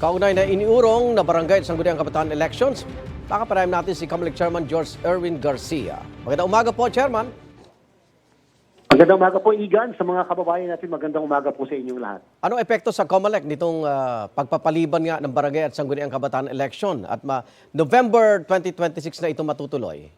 Kaugnay na iniurong na barangay at sangguniang kabataan elections, makapanayam natin si Comelec Chairman George Erwin Garcia. Magandang umaga po, Chairman. Magandang umaga po, Igan. Sa mga kababayan natin, magandang umaga po sa inyong lahat. Anong epekto sa Comelec nitong pagpapaliban nga ng barangay at sangguniang kabataan election at November 2026 na ito matutuloy?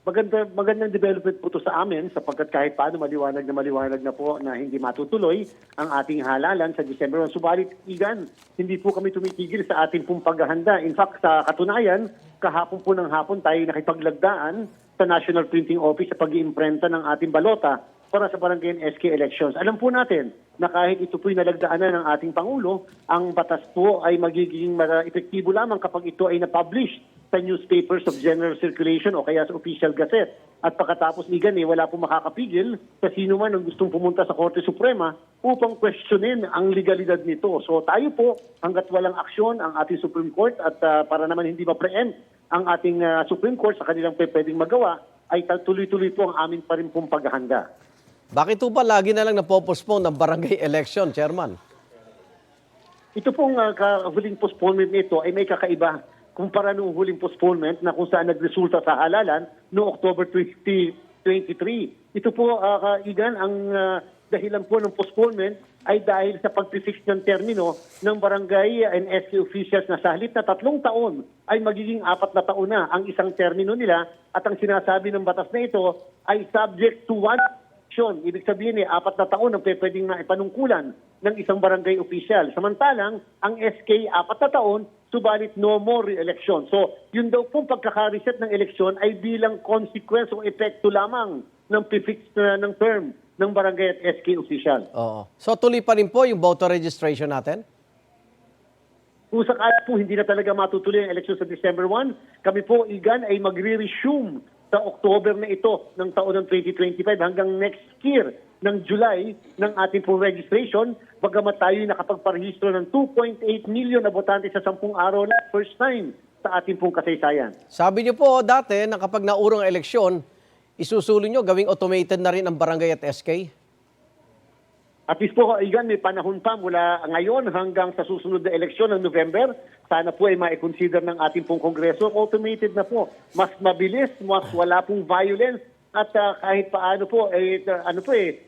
Magandang development po ito sa amin sapagkat kahit paano maliwanag na po na hindi matutuloy ang ating halalan sa December 1. Subalit, Igan, hindi po kami tumitigil sa ating pong paghahanda. In fact, sa katunayan, kahapon po ng hapon tayo nakipaglagdaan sa National Printing Office sa pag-iimprenta ng ating balota para sa barangay and SK elections. Alam po natin na kahit ito po'y nalagdaanan ng ating Pangulo, ang batas po ay magiging epektibo lamang kapag ito ay na-publish sa newspapers of general circulation o kaya sa official gazette. At pagkatapos Igan, wala po makakapigil sa sino man ang gustong pumunta sa Korte Suprema upang questionin ang legalidad nito. So tayo po, hanggat walang aksyon ang ating Supreme Court at para naman hindi ma-preempt ang ating Supreme Court sa kanilang pwedeng magawa, ay tuloy-tuloy po ang amin pa rin pong paghahanda. Bakit po ba lagi na lang napopostpone ng barangay election, Chairman? Ito pong huling postponement nito ay may kakaiba kumpara noong huling postponement na kung saan nagresulta sa halalan noong October 2023. Ito po, Igan, ang dahilan po ng postponement ay dahil sa pag-fix ng termino ng barangay and SK officials na sa halip na 3 taon ay magiging 4 na taon na ang isang termino nila at ang sinasabi ng batas na ito ay subject to one election. Ibig sabihin 4 na taon ang pwedeng maipanungkulan ng isang barangay official. Samantalang ang SK 4 na taon, subalit no more re-election. So, yun daw pong pagkaka-reset ng eleksyon ay bilang consequence o epekto lamang ng fix ng term ng barangay at SK official. Oo. So tuloy pa rin po yung voter registration natin? Kung sakali po hindi na talaga matutuloy ang eleksyon sa December 1, kami po, Igan, ay magre-resume sa October na ito ng taon ng 2025 hanggang next year ng July ng ating pong registration, bagamat tayo nakapagparehistro ng 2.8 million na botante sa 10 araw na first time sa ating pong kasaysayan. Sabi niyo po dati na kapag naurong ang eleksyon, isusulong nyo gawing automated na rin ang barangay at SK? At least po, Igan, may panahon pa mula ngayon hanggang sa susunod na eleksyon ng November. Sana po ay ma-consider ng ating pong Kongreso. Automated na po. Mas mabilis, mas wala pong violence. At kahit paano po,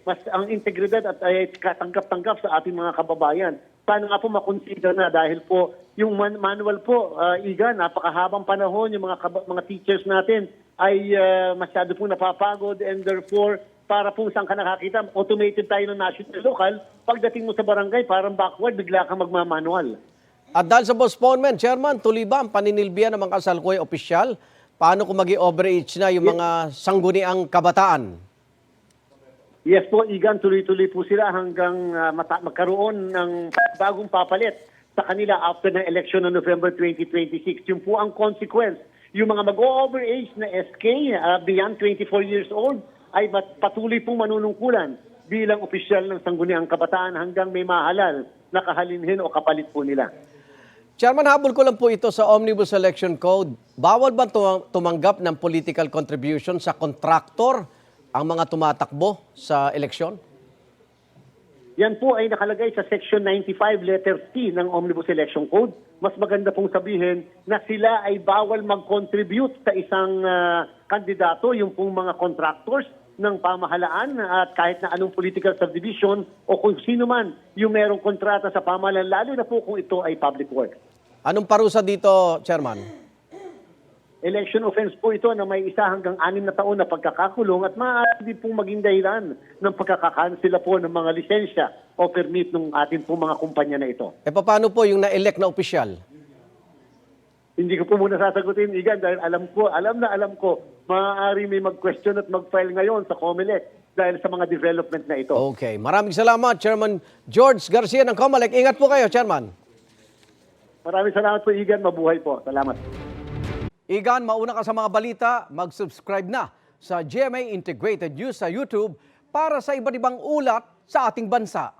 mas ang integridad at katanggap-tanggap sa ating mga kababayan. Sana nga po makonsider na dahil po yung manual po, Igan, napakahabang panahon, yung mga teachers natin ay masyado po napapagod and therefore para po saan ka nakakita, automated tayo ng national local, pagdating mo sa barangay, parang backward, bigla kang magmamanual. At dahil sa postponement, Chairman, tuloy ba ang paninilbihan ng mga kasalukuyang opisyal? Paano kung mag-overreach na yung mga sangguniang kabataan? Yes po, Igan, tuloy-tuloy po sila hanggang magkaroon ng bagong papalit sa kanila after ng election ng November 2026. Yung po ang consequence. Yung mga mag-overage na SK beyond 24 years old, ay patuloy pong manunungkulan bilang opisyal ng sangguniang kabataan hanggang may mahalal na kahalinhin o kapalit po nila. Chairman, habol ko lang po ito sa Omnibus Election Code. Bawal ba tumanggap ng political contribution sa kontraktor ang mga tumatakbo sa eleksyon? Yan po ay nakalagay sa Section 95 letter T ng Omnibus Election Code. Mas maganda pong sabihin na sila ay bawal mag-contribute sa isang kandidato, yung pong mga contractors ng pamahalaan at kahit na anong political subdivision o kung sino man yung merong kontrata sa pamahalaan, lalo na po kung ito ay public work. Anong parusa dito, Chairman? Election offense po ito na may 1 hanggang 6 na taon na pagkakakulong at maaari din pong maging dahilan ng pagkakakansela po ng mga lisensya o permit ng ating pong mga kumpanya na ito. E paano po yung na-elect na opisyal? Hindi ko po muna sasagutin, Igan, dahil alam ko, maaari may mag-question at mag-file ngayon sa COMELEC dahil sa mga development na ito. Okay. Maraming salamat, Chairman George Garcia ng COMELEC. Ingat po kayo, Chairman. Maraming salamat po, Igan. Mabuhay po. Salamat. Igan, mauna ka sa mga balita, mag-subscribe na sa GMA Integrated News sa YouTube para sa iba't ibang ulat sa ating bansa.